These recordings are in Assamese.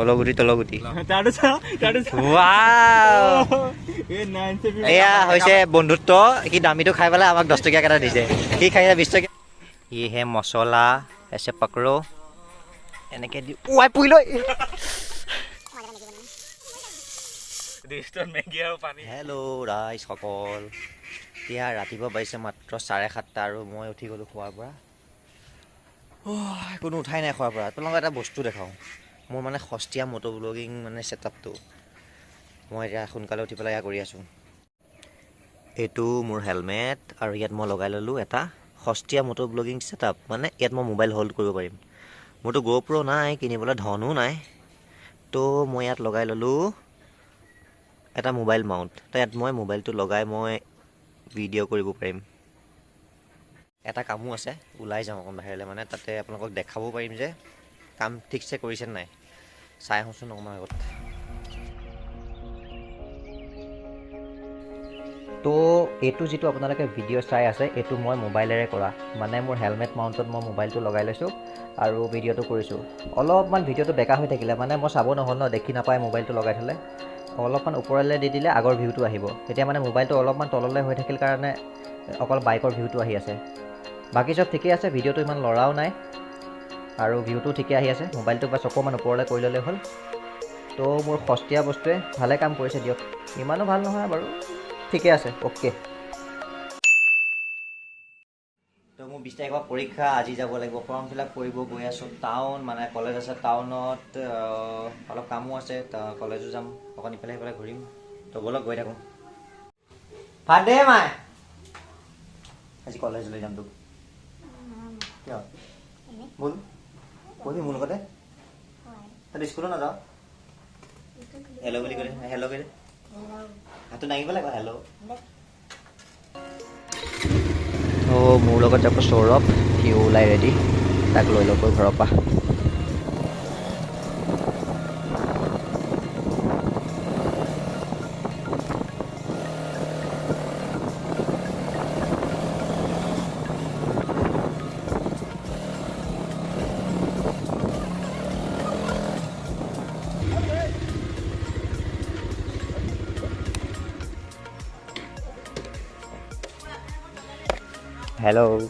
অলগুটি তলগুটি এয়া হৈছে বন্ধুত্ব। সি দামীটো খাই পেলাই আমাক 10 টকীয়া এটা দিছে। সি খাইছে 20 টকীয়া। ইহে মছলা এছে পকৰো এনেকে দি ওৱাই পুই লৈ। হেল্ল' ৰাইজ সকল, এতিয়া ৰাতিপুৱা বাজিছে মাত্ৰ 7:30 আৰু মই উঠি গ'লোঁ খোৱাৰ পৰা। কোনো উঠাই নাই খোৱাৰ পৰা। তোমালোকক এটা বস্তু দেখাওঁ, মোৰ মানে সস্তীয়া মটো ব্লগিং মানে ছেটআপটো। মই এতিয়া সোনকালে উঠি পেলাই এয়া কৰি আছোঁ। এইটো মোৰ হেলমেট আৰু ইয়াত মই লগাই ল'লোঁ এটা সস্তীয়া মটো ব্লগিং ছেটআপ। মানে ইয়াত মই মোবাইল হোল্ড কৰিব পাৰিম। মোৰতো GoPro নাই, কিনিবলৈ ধনো নাই, তো মই ইয়াত লগাই ল'লোঁ এটা মোবাইল মাউণ্ট। তো ইয়াত মই মোবাইলটো লগাই মই ভিডিঅ' কৰিব পাৰিম। এটা কামো আছে, ওলাই যাওঁ অকণ বাহিৰলৈ, মানে তাতে আপোনালোকক দেখাব পাৰিম যে কাম ঠিকছে কৰিছে নাই। চাই আহোঁচোন অকণমান আগত। তো এইটো যিটো আপোনালোকে ভিডিঅ' চাই আছে, এইটো মই মোবাইলেৰে কৰা। মানে মোৰ হেলমেট মাউণ্টত মই মোবাইলটো লগাই লৈছোঁ আৰু ভিডিঅ'টো কৰিছোঁ। অলপমান ভিডিঅ'টো বেকা হৈ থাকিলে, মানে মই চাব নহ'ল ন, দেখি নাপায় মোবাইলটো লগাই থ'লে। অলপমান ওপৰলৈ দি দিলে আগৰ ভিউটো আহিব। এতিয়া মানে মোবাইলটো অলপমান তললৈ হৈ থাকিল কাৰণে অকল বাইকৰ ভিউটো আহি আছে। বাকী চব ঠিকেই আছে, ভিডিঅ'টো ইমান লৰাও নাই আৰু ভিউটো ঠিকে আহি আছে। মোবাইলটো বাছ অকণমান ওপৰলৈ কৰি ল'লেই হ'ল। তো মোৰ সস্তীয়া বস্তুৱে ভালে কাম কৰিছে দিয়ক। ইমানো ভাল নহয় বাৰু, ঠিকে আছে, অ'কে। তো মোৰ 20 তাৰিখৰ পৰীক্ষা, আজি যাব লাগিব ফৰ্ম ফিল আপ কৰিব। গৈ আছোঁ টাউন, মানে কলেজ আছে টাউনত, অলপ কামো আছে, কলেজো যাম, অকণ ইফালে সিফালে ঘূৰিম। তো ব'লক গৈ থাকোঁ। ভাত দে মাই, আজি কলেজ লৈ যাম তোক। কিয় ব'ল ব'লবি মোৰ লগতে। তই স্কুলো নাযাওঁ? হেল্ল' বুলি কৈ দে, হেল্ল' কৈ দে, হাতটো দাঙিব লাগিব, হেল্ল'। অঁ, মোৰ লগত যাব সৌৰভ, সি ওলাই ৰেডি, তাক লৈ ল'ব ঘৰৰ পৰা। হেল্ল'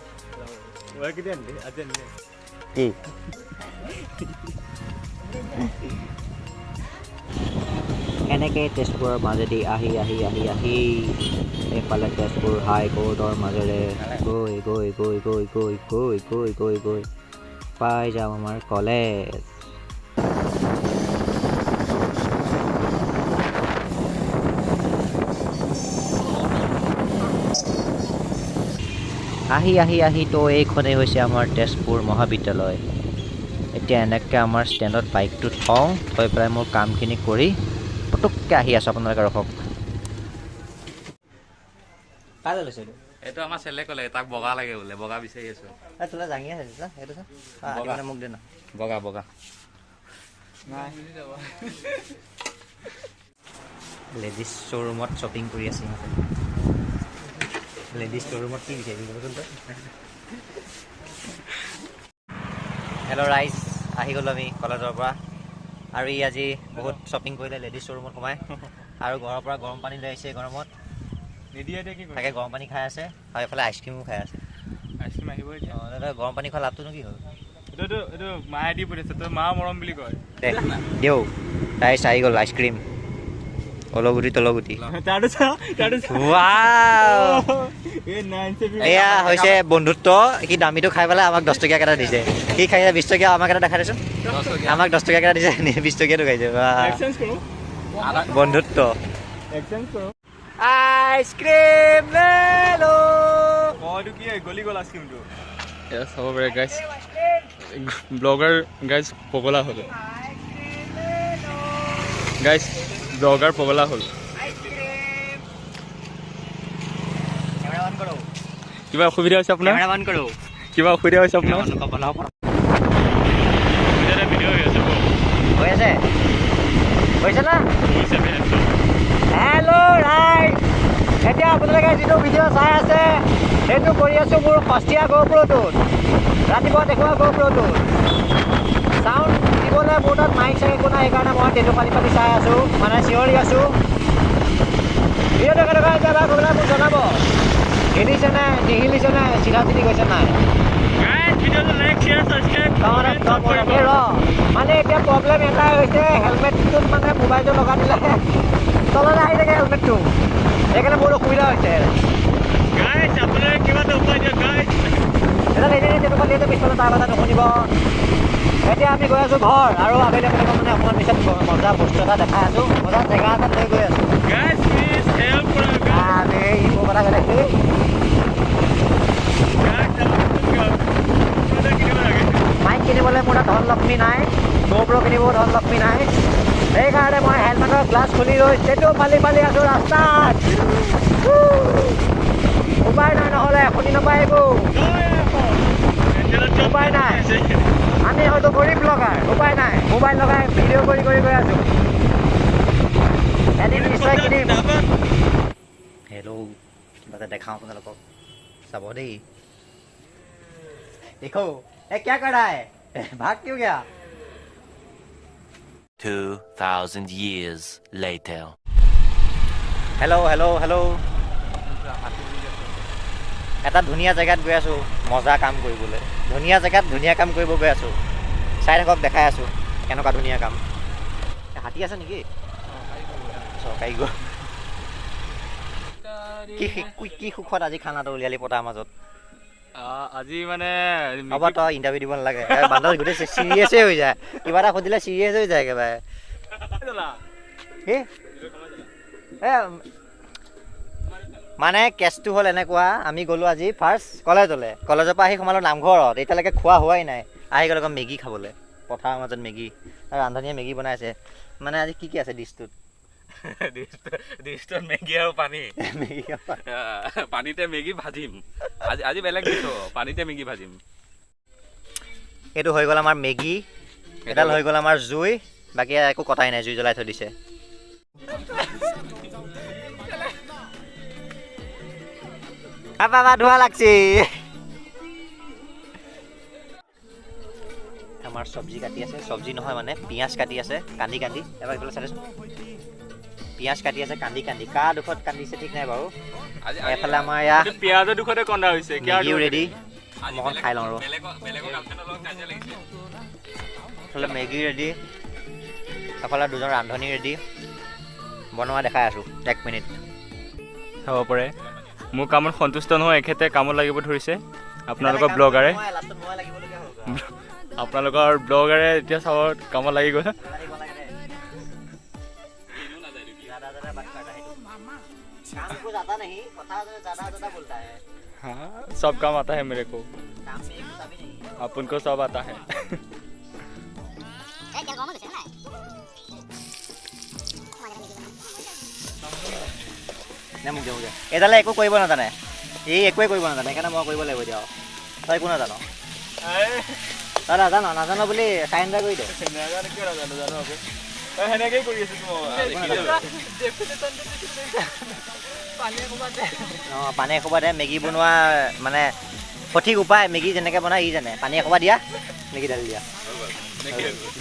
কি এনেকৈ তেজপুৰৰ মাজেদি আহি আহি আহি আহি এইফালে তেজপুৰ হাইকোৰ্টৰ মাজেৰে গৈ গৈ গৈ গৈ গৈ গৈ গৈ গৈ গৈ পাই যাম আমাৰ কলেজ। আহি আহি আহি তো এইখনেই হৈছে আমাৰ তেজপুৰ মহাবিদ্যালয়। এতিয়া এনেকৈ আমাৰ ষ্টেণ্ডত বাইকটো থওঁ, থৈ পেলাই মোৰ কামখিনি কৰি পটককৈ আহি আছোঁ। আপোনালোকে ৰখক। কালৈ লৈছে এইটো? এইটো আমাৰ চেলে ক'লে তাক বগা লাগে বোলে, বগা বিচাৰি আছোঁ। তোলা জাঙি আছে সেইটো চা, মোক দে না। বগা বগা লেডিজ শ্ব'ৰুমত শ্বপিং কৰি আছে সিহঁতে। লেডিজ শ্ব'ৰুমত কি বিচাৰিবি কচোন তই? হেল্ল' ৰাইজ, আহি গ'লোঁ আমি কলেজৰ পৰা। আৰু ই আজি বহুত শ্বপিং কৰিলে লেডিজ শ্ব'ৰুমত সোমাই, আৰু ঘৰৰ পৰা গৰম পানী লৈ আহিছে। গৰমত তাকে গৰম পানী খাই আছে, আৰু এইফালে আইচক্ৰীমো খাই আছে। আইচক্ৰীম আহিব এতিয়া। অঁ, দাদা গৰম পানী খোৱা লাভটোনো কি হ'ল? এইটো মায়ে দি পঠিয়াইছে, তই মা মৰম বুলি কয়। দে দিওঁ, তাই চাই গ'ল আইচক্ৰীম, অলগুটি তলগুটি। এয়া হৈছে বন্ধুত্ব। সি দামীটো খাই পেলাই আমাক 10 টকীয়া এটা দিছে। সি খাইছে 20 টকীয়া, আমাক এটা দেখাই দেচোন। আমাক 10 টকীয়া এটা দিছে, 20 টকীয়াটো খাইছে। বন্ধুত্ব। আইচক্ৰীম লেলো। এইটো কি গলি গ'ল আইচক্ৰীমটো? এয়া চাব পাৰে গাইজ, ব্লগাৰ গাইজ পগলা হ'ল। গাইজ ব্লগাৰ পগলা হ'ল। কিবা অসুবিধা হৈছে আপোনাৰ? কিবা অসুবিধা হৈছে আপোনাৰ? ভিডিঅ' হৈ আছে হৈ আছে, হৈছে না? হেল্ল' ৰাইজ, এতিয়া আপোনালোকে যিটো ভিডিঅ' চাই আছে সেইটো কৰি আছোঁ মোৰ সস্তীয়া GoProটোত, ৰাতিপুৱা দেখুওৱা GoProটোত। চাউণ্ড ক'বলৈ মোৰ তাত মাইক চাইক একো নাই, সেইকাৰণে মই টেটু পালি পালি চাই আছোঁ, মানে চিঞৰি আছোঁ। ভিডিঅ'টো কেনেকুৱা হৈছে বা ক'বলৈ মোক জনাব। হিলিছে নাই নিহিলিছে নাই, চিধা চিধি গৈছে নাই। মানে এতিয়া প্ৰব্লেম এটাই হৈছে, হেলমেটটোত মানে মোবাইলটো লগাই দিলে তললৈ আহি থাকে হেলমেটটো, সেইকাৰণে বহুত অসুবিধা হৈছে। পিছফালে তাৰ কথা নুশুনিব। এতিয়া আমি গৈ আছোঁ ঘৰ, আৰু আবেলি আপোনালোকক মানে অকণমান পিছত মজা বস্তু এটা দেখাই আছোঁ, মজা জেগা এটাত লৈ গৈ আছোঁ। আমি মোৰ কথা কৈছে মাইক কিনিবলৈ মোৰ তাত ধনলক্ষ্মী নাই, গোপ্ৰ কিনিব ধনলক্ষ্মী নাই, সেইকাৰণে মই হেলমেটৰ গ্লাছ খুলি লৈ টেটু পালি পালি আছোঁ ৰাস্তাত। উপায় নাই, নহ'লে শুনি নাপায় এইবোৰ, উপায় নাই। আমি হয়তো গৰীব ব্লগাৰ, উপায় নাই, মোবাইল লগাই ভিডিঅ' কৰি কৰি গৈ আছোঁ। এদিন নিশ্চয় কিনিম। হেল্ল', কিবা এটা দেখাওঁ আপোনালোকক, চাব দেই। देखो ए क्या कर रहा है भाग क्यों गया 2000 years later hello' hello' hello' এটা ধুনীয়া জেগাত গৈ আছোঁ মজা কাম কৰিবলৈ, ধুনীয়া জেগাত ধুনীয়া কাম কৰিব গৈ আছোঁ। চাই থাকক, দেখাই আছোঁ কেনেকুৱা ধুনীয়া কাম। হাতী আছে নেকি? চৰকাৰী গৈ কি সুখত আজি খানাটো উলিয়ালি পতাৰ মাজত। আজি মানে হ'ব, তই ইণ্টাৰভিউ দিব নালাগে, বান্দৰ গোটেই চিৰিয়াছে হৈ যায়, কিবা এটা সুধিলে চিৰিয়াছ হৈ যায় একেবাৰে। মানে কেছটো হ'ল এনেকুৱা, আমি গ'লোঁ আজি ফাৰ্ষ্ট কলেজলৈ, কলেজৰ পৰা আহি সোমালোঁ নামঘৰত, এতিয়ালৈকে খোৱা হোৱাই নাই। আহি গ'লোঁ মেগী খাবলৈ, পথাৰৰ মাজত মেগী, আৰু ৰান্ধনীয়ে মেগী বনাই আছে। মানে আজি কি কি আছে ডিছটোত? মেগী আৰু পানী, পানীতে মেগী ভাজিম। আজি বেলেগ দিছো, পানীতে মেগী ভাজিম। এইটো হৈ গ'ল আমাৰ মেগী, এডাল হৈ গ'ল আমাৰ জুই, বাকী একো কটাই নাই, জুই জ্বলাই থৈ দিছে। ধোৱা লাগছি। আমাৰ চব্জি কাটি আছে, চব্জি নহয় মানে পিঁয়াজ কাটি আছে, কান্দি কান্দি। এবাৰ এইফালে চাইছোন, পিঁয়াজ কাটি আছে কান্দি কান্দি, কাৰ দুখত কান্দিছে ঠিক নাই বাৰু। এফালে আমাৰ ইয়াত পিঁয়াজৰ দুখতে কন্দা হৈছে, মেগীও ৰেডি, মই খাই লওঁ আৰু। এফালে মেগী ৰেডি, এফালে দুজন ৰান্ধনী ৰেডি, বনোৱা দেখাই আছোঁ 1 মিনিট। চাব পাৰে মোৰ কামত সন্তুষ্ট নহয়, এখেতে কামত লাগিব ধৰিছে। আপোনালোকৰ ব্লগাৰে এতিয়া চাব কামত লাগি গ'ল। हाँ, सब काम आता है मेरे को, अपन को सब आता है। এডালে একো কৰিব নাজানে, এই একোৱে কৰিব নাজানে, সেইকাৰণে মই কৰিব লাগিব এতিয়া। তই একো নাজানো, তই নাজানো বুলি চাৰেণ্ডাৰ কৰি দে। সেনেকেই কৰি আছো পানী এসোপা দে, মেগী বনোৱা মানে সঠিক উপায়, মেগী যেনেকৈ বনাই ই জানে। পানী এসোপা দিয়া, মেগী ঢালি দিয়া,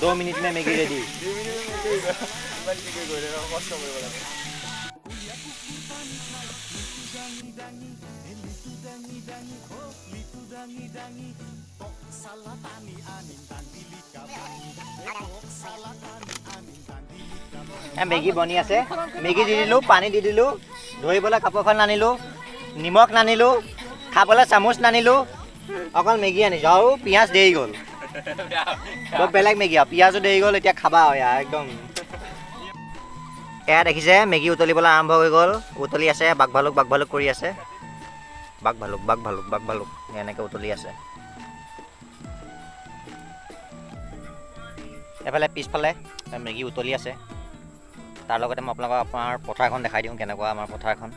2 মিনিট মে মেগী ৰেডি। মেগী বনি আছে, মেগী দি দিলোঁ, পানী দি দিলোঁ, ধৰিবলৈ কাপোৰখন নানিলোঁ, নিমখ নানিলোঁ, খাবলৈ চামুচ নানিলোঁ, অকল মেগী আনিছোঁ আৰু পিঁয়াজ দেৰি গ'ল। বৰ বেলেগ মেগী আৰু পিঁয়াজো দেৰি গ'ল, এতিয়া খাবা আৰু একদম। এয়া দেখিছে মেগী উতলিবলৈ আৰম্ভ হৈ গ'ল, উতলি আছে, বাঘ ভালুক কৰি আছে, বাঘ ভালুক এনেকৈ উতলি আছে। এফালে পিছফালে মেগী উতলি আছে, তাৰ লগতে মই আপোনালোকক আপোনাৰ পথাৰখন দেখাই দিওঁ, কেনেকুৱা আমাৰ পথাৰখন।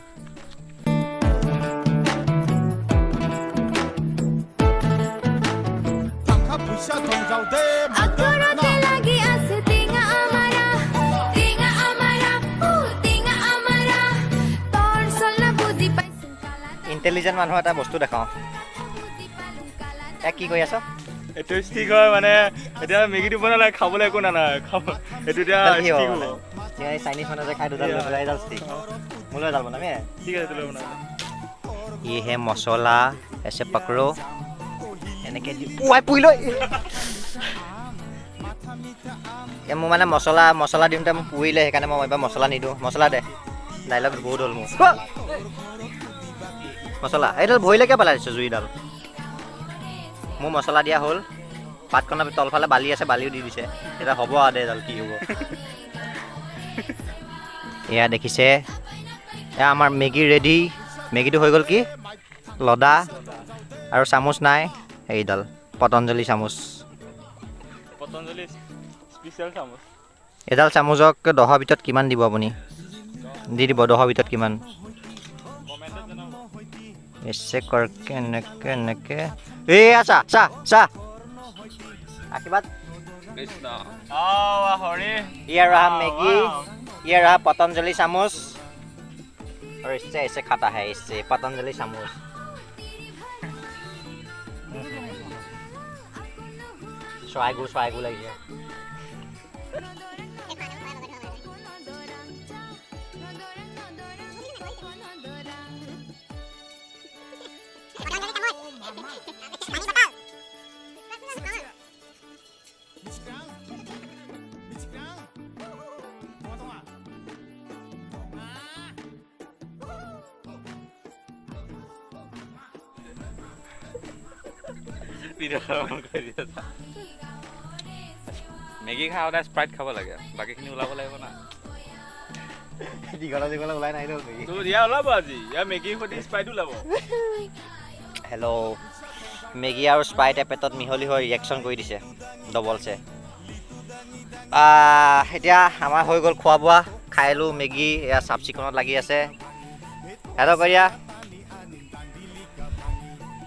ইণ্টেলিজেণ্ট মানুহ এটা বস্তু দেখাওঁ। কি কৰি আছ? এইটো ষ্টিক হয় মানে এতিয়া মেগীটো বনালে খাবলৈ একো নানাই খাব এইটো এতিয়া কি হ'ব ষ্টিক মানে? হ'ব এতিয়া এই চাইনিজ মানুহে যে খাই দুডাল লৈ পেলাই এডাল ষ্টিক মোলৈ এডাল বনাবি ঠিক আছে তোলৈ বনাম ये है मसाला ऐसे पकड़ो এনেকে ওৱাই পুইলৈ মোৰ মানে মছলা দিওঁতে মোক পুৰিলে সেইকাৰণে মই এবাৰ মছলা নিদিওঁ মছলা দে ডাইলগ বহুত হ'ল মোৰ মছলা এইডাল ভৰিলৈকে পেলাই দিছোঁ জুইডাল মোৰ মছলা দিয়া হ'ল পাতকণৰ তলফালে বালি আছে বালিও দি দিছে এতিয়া হ'ব আৰু দে এডাল কি হ'ব এয়া দেখিছে এয়া আমাৰ মেগী ৰেডি মেগীটো হৈ গ'ল কি লদা আৰু চামুচ নাই এইডাল পতঞ্জলি চামুচ পতঞ্জলি স্পেচিয়েল চামুচ এডাল চামুচক 10ৰ ভিতৰত কিমান দিব আপুনি দি দিব 10ৰ ভিতৰত কিমান কমেণ্টত জনাব ऐसे करके এনেকে এই আছা চা आशीर्वाद কৃষ্ণ আ হৰি ये रहा मैगी ये रहा पतंजलि चामच और इससे ऐसे खाता है इससे पतंजलि चामच स्वागु लगी है মেগী খাওঁতে স্প্ৰাইট খাব লাগে বাকীখিনি ওলাব লাগিব না দীঘলা ওলাই নাই তোৰ ইয়াৰ ওলাব আজি ইয়াৰ মেগীৰ সৈতে স্প্ৰাইট ওলাব হেল্ল' মেগী আৰু স্প্ৰাইটে পেটত মিহলি হৈ ৰিয়েকশ্যন কৰি দিছে ডবলছে এতিয়া আমাৰ হৈ গ'ল খোৱা বোৱা খাইলোঁ মেগী এয়া চাফ চিকুণত লাগি আছে হেল্ল' কৰিয়া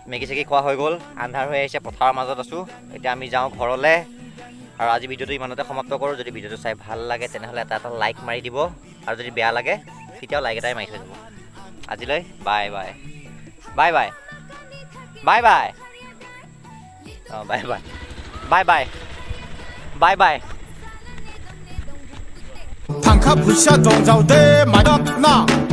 মেগী চেগি খোৱা হৈ গ'ল আন্ধাৰ হৈ আহিছে পথাৰৰ মাজত আছোঁ এতিয়া আমি যাওঁ ঘৰলৈ আৰু আজি ভিডিঅ'টো ইমানতে সমাপ্ত কৰোঁ যদি ভিডিঅ'টো চাই ভাল লাগে তেনেহ'লে এটা লাইক মাৰি দিব আৰু যদি বেয়া লাগে তেতিয়াও লাইক এটাই মাৰি থৈ দিব আজিলৈ bye bye bye bye bye bye অঁ bye bye bye bye bye bye 坦克不下中招的马的那。